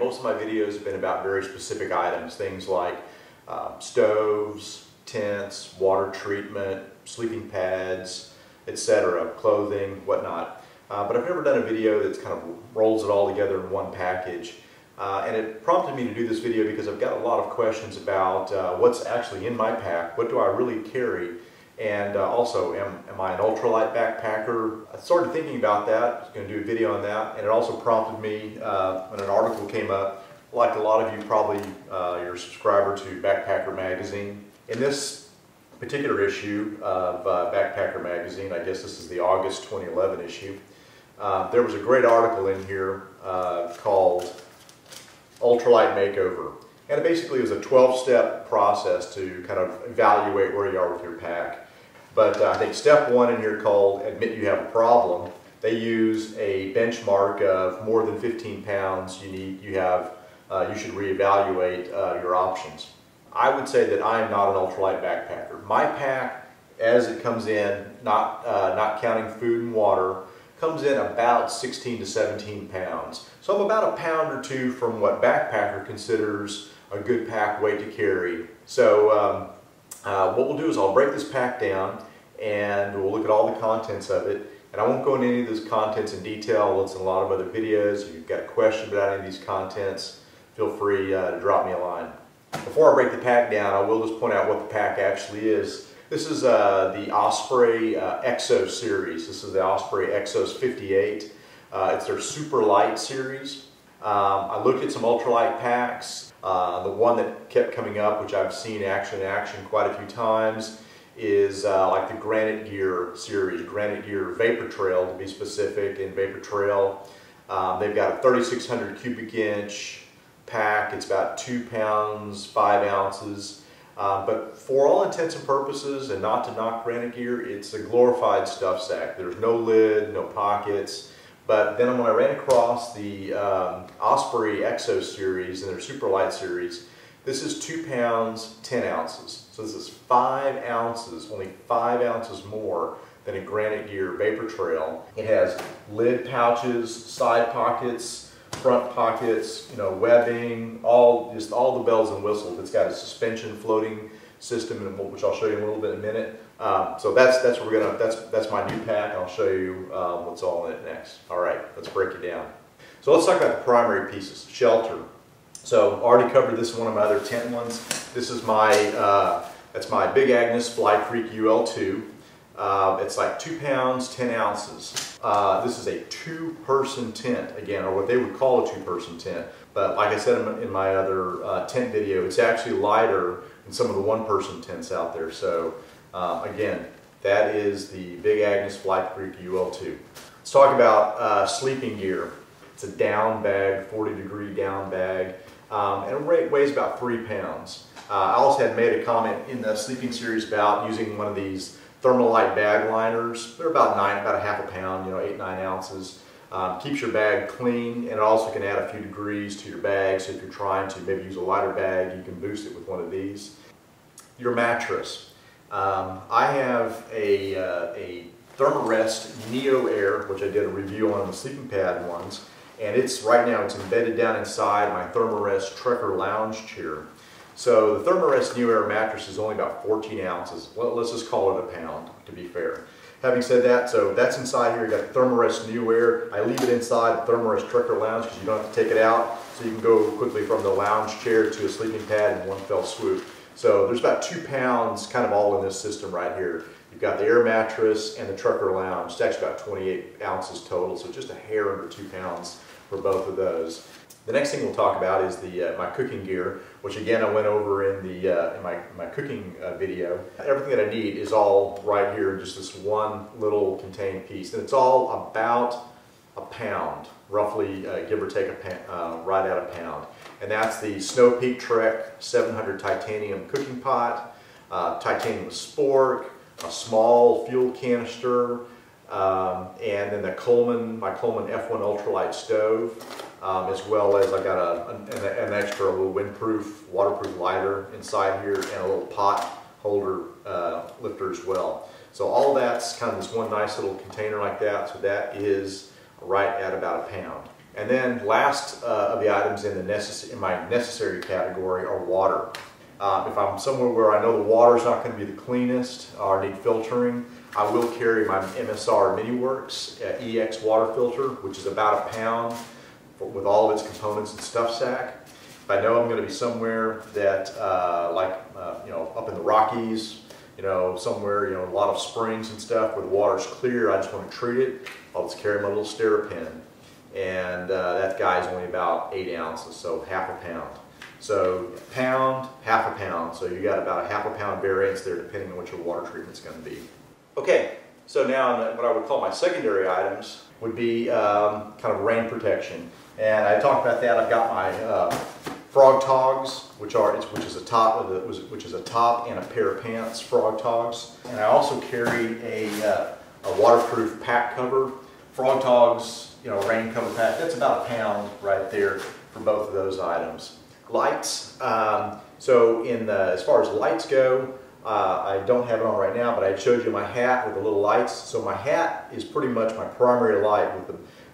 most of my videos have been about very specific items, things like stoves, tents, water treatment, sleeping pads, etc., clothing, whatnot. But I've never done a video that's kind of rolls it all together in one package. And it prompted me to do this video because I've got a lot of questions about what's actually in my pack, what do I really carry, and also am I an ultralight backpacker? I started thinking about that. I was going to do a video on that, and it also prompted me when an article came up, like a lot of you probably, you're a subscriber to Backpacker Magazine. In this particular issue of Backpacker Magazine, I guess this is the August 2011 issue, there was a great article in here called Ultralight Makeover. And it basically was a 12-step process to kind of evaluate where you are with your pack. But I think step one in here called Admit You Have a Problem. They use a benchmark of more than 15 pounds. You should reevaluate your options. I would say that I am not an ultralight backpacker. My pack, as it comes in, not counting food and water, comes in about 16 to 17 pounds. So I'm about a pound or two from what Backpacker considers a good pack weight to carry. So what we'll do is I'll break this pack down and we'll look at all the contents of it. And I won't go into any of those contents in detail. It's in a lot of other videos. If you've got a question about any of these contents, feel free to drop me a line. Before I break the pack down, I will just point out what the pack actually is. This is the Osprey Exos series. This is the Osprey Exos 58. It's their super light series. I looked at some ultralight packs. The one that kept coming up, which I've seen in action quite a few times, is like the Granite Gear series, Granite Gear Vapor Trail to be specific. In Vapor Trail, they've got a 3,600 cubic inch pack. It's about 2 pounds, 5 ounces. But for all intents and purposes, and not to knock Granite Gear, it's a glorified stuff sack. There's no lid, no pockets. But then when I ran across the Osprey Exos series and their super light series, this is 2 pounds, 10 ounces. So this is 5 ounces, only 5 ounces more than a Granite Gear Vapor Trail. It has lid pouches, side pockets, front pockets, webbing, just all the bells and whistles. It's got a suspension floating system, which I'll show you in a little bit in a minute. So that's my new pack. I'll show you what's all in it next. All right, let's break it down. So let's talk about the primary pieces. Shelter. So I already covered this in one of my other tent ones. This is my that's my Big Agnes Fly Creek UL2. It's like 2 pounds, 10 ounces. This is a 2-person tent, again, or what they would call a 2-person tent. But like I said in my other tent video, it's actually lighter than some of the 1-person tents out there. So again, that is the Big Agnes Fly Creek UL2. Let's talk about sleeping gear. It's a down bag, 40-degree down bag, and it weighs about 3 pounds. I also had made a comment in the sleeping series about using one of these Thermalite bag liners. They're about a half a pound, 8, 9 ounces. Keeps your bag clean, and it also can add a few degrees to your bag. So if you're trying to maybe use a lighter bag, you can boost it with one of these. Your mattress. I have a Thermarest Neo Air, which I did a review on the sleeping pad ones, and right now it's embedded down inside my Thermarest Trekker lounge chair. So the Thermarest Neo Air mattress is only about 14 ounces. Well, let's just call it a pound, to be fair. Having said that, so that's inside here. You got the Thermarest Neo Air. I leave it inside the Thermarest Trekker lounge because you don't have to take it out. So you can go quickly from the lounge chair to a sleeping pad in one fell swoop. So there's about 2 pounds kind of all in this system right here. You've got the air mattress and the Trekker lounge. It's actually about 28 ounces total, so just a hair under 2 pounds for both of those. The next thing we'll talk about is my cooking gear, which again I went over in my cooking video. Everything that I need is all right here in just this one little contained piece, and it's all about a pound, roughly give or take right at a pound. And that's the Snow Peak Trek 700 titanium cooking pot, titanium spork, a small fuel canister, and then my Coleman F1 ultralight stove, as well as I got an extra little windproof, waterproof lighter inside here, and a little pot holder lifter as well. So all that's kind of this one nice little container like that. So that is right at about a pound. And then last of the items in my necessary category are water. If I'm somewhere where I know the water is not going to be the cleanest or need filtering, I will carry my MSR MiniWorks EX water filter, which is about a pound with all of its components and stuff sack. If I know I'm going to be somewhere that, up in the Rockies, somewhere, a lot of springs and stuff where the water's clear, I just want to treat it, I'll just carry my little Sterapin. And that guy's only about 8 ounces, so half a pound. So a pound, half a pound. So you got about a half a pound variance there depending on what your water treatment's going to be. Okay, so now what I would call my secondary items would be kind of rain protection. And I talked about that. I've got my frog togs, which is a top and a pair of pants, frog togs. And I also carry a waterproof pack cover. Frog togs, rain cover pack, that's about a pound right there for both of those items. Lights, so as far as lights go, I don't have it on right now, but I showed you my hat with the little lights. So my hat is pretty much my primary light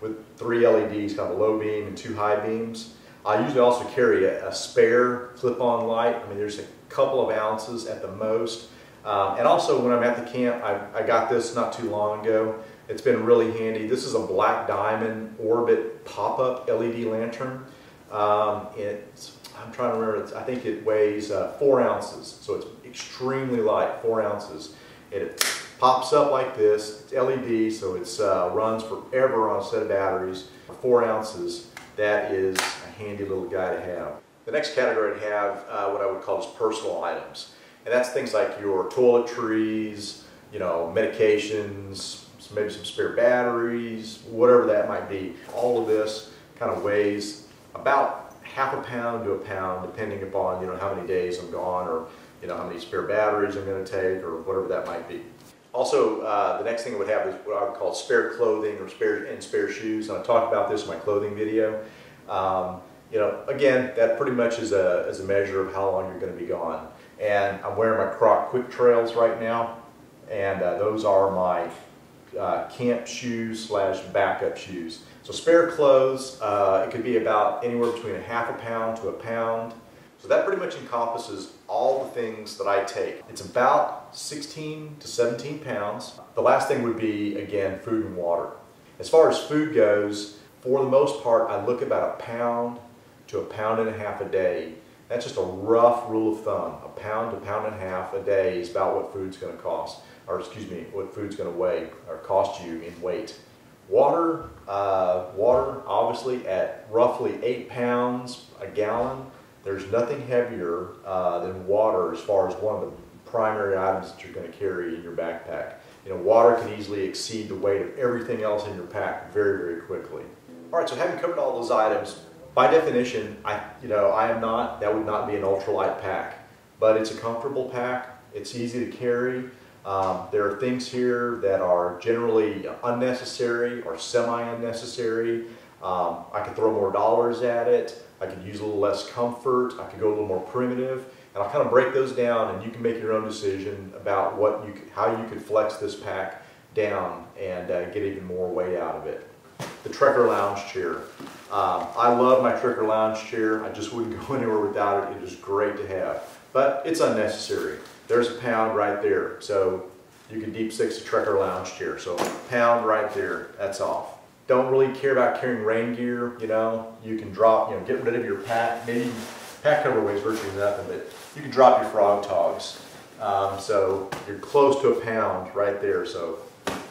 with 3 LEDs, kind of a low beam and 2 high beams. I usually also carry a spare clip-on light. I mean, there's a couple of ounces at the most. And also when I'm at the camp, I got this not too long ago. It's been really handy. This is a black diamond orbit pop-up LED lantern. I'm trying to remember, I think it weighs 4 ounces, so it's extremely light, 4 ounces. And it pops up like this, it's LED, so it runs forever on a set of batteries. For 4 ounces, that is a handy little guy to have. The next category I have what I would call is personal items. And that's things like your toiletries, medications, maybe some spare batteries, whatever that might be. All of this kind of weighs about half a pound to a pound, depending upon how many days I'm gone, or how many spare batteries I'm going to take, or whatever that might be. Also, the next thing I would have is what I would call spare clothing or spare shoes. And I talked about this in my clothing video. Again, that pretty much is a measure of how long you're going to be gone. And I'm wearing my Croc Quick Trails right now, and those are my camp shoes / backup shoes. So spare clothes, it could be about anywhere between a half a pound to a pound. So that pretty much encompasses all the things that I take. It's about 16 to 17 pounds. The last thing would be, again, food and water. As far as food goes, for the most part, I look about a pound to a pound and a half a day. That's just a rough rule of thumb. A pound to pound and a half a day is about what food's going to cost, or excuse me, what food's going to weigh or cost you in weight. Water, obviously at roughly 8 pounds a gallon. There's nothing heavier than water as far as one of the primary items that you're going to carry in your backpack. Water can easily exceed the weight of everything else in your pack very, very quickly. All right, so having covered all those items, by definition, that would not be an ultralight pack, but it's a comfortable pack. It's easy to carry. There are things here that are generally unnecessary or semi-unnecessary. I could throw more dollars at it. I could use a little less comfort. I could go a little more primitive. And I'll kind of break those down, and you can make your own decision about how you could flex this pack down and get even more weight out of it. The Trekker Lounge Chair. I love my Trekker Lounge Chair. I just wouldn't go anywhere without it. It is great to have, but it's unnecessary. There's a pound right there, so you can deep six a Trekker Lounge Chair. So a pound right there, that's off. Don't really care about carrying rain gear. You can drop, get rid of your pack. Maybe pack cover weighs virtually nothing, but you can drop your frog togs. So you're close to a pound right there. So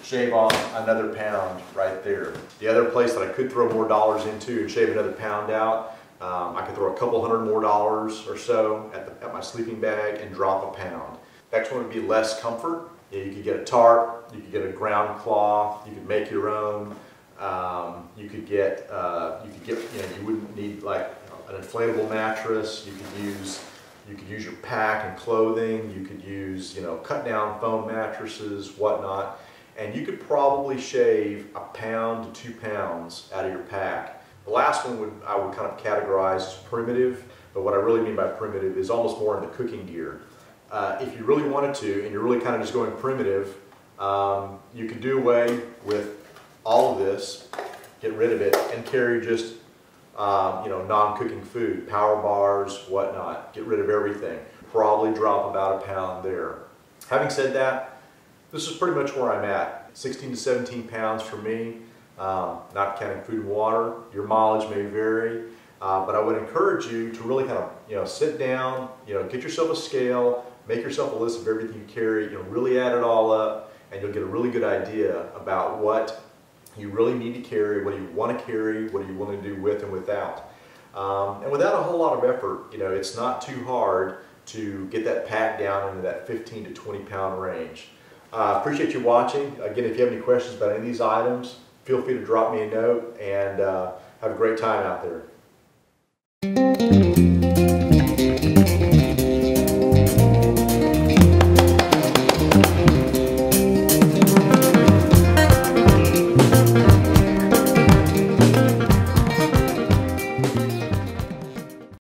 shave off another pound right there. The other place that I could throw more dollars into and shave another pound out, I could throw a couple $100 more or so at my sleeping bag and drop a pound. Next one would be less comfort. You could get a tarp, you could get a ground cloth, you could make your own. You wouldn't need like an inflatable mattress. You could use your pack and clothing. You could use, cut down foam mattresses, whatnot. And you could probably shave a pound to 2 pounds out of your pack. The last one I would kind of categorize as primitive, but what I really mean by primitive is almost more in the cooking gear. If you really wanted to, and you're really kind of just going primitive, you could do away with all of this, get rid of it and carry just non-cooking food, power bars, whatnot. Get rid of everything. Probably drop about a pound there. Having said that, this is pretty much where I'm at. 16 to 17 pounds for me, not counting food and water. Your mileage may vary, but I would encourage you to really kind of sit down, get yourself a scale, make yourself a list of everything you carry, really add it all up, and you'll get a really good idea about what you really need to carry, what you want to carry, what you want to do with and without. And without a whole lot of effort, it's not too hard to get that pack down into that 15 to 20 pound range. Appreciate you watching. Again, if you have any questions about any of these items, feel free to drop me a note, and have a great time out there.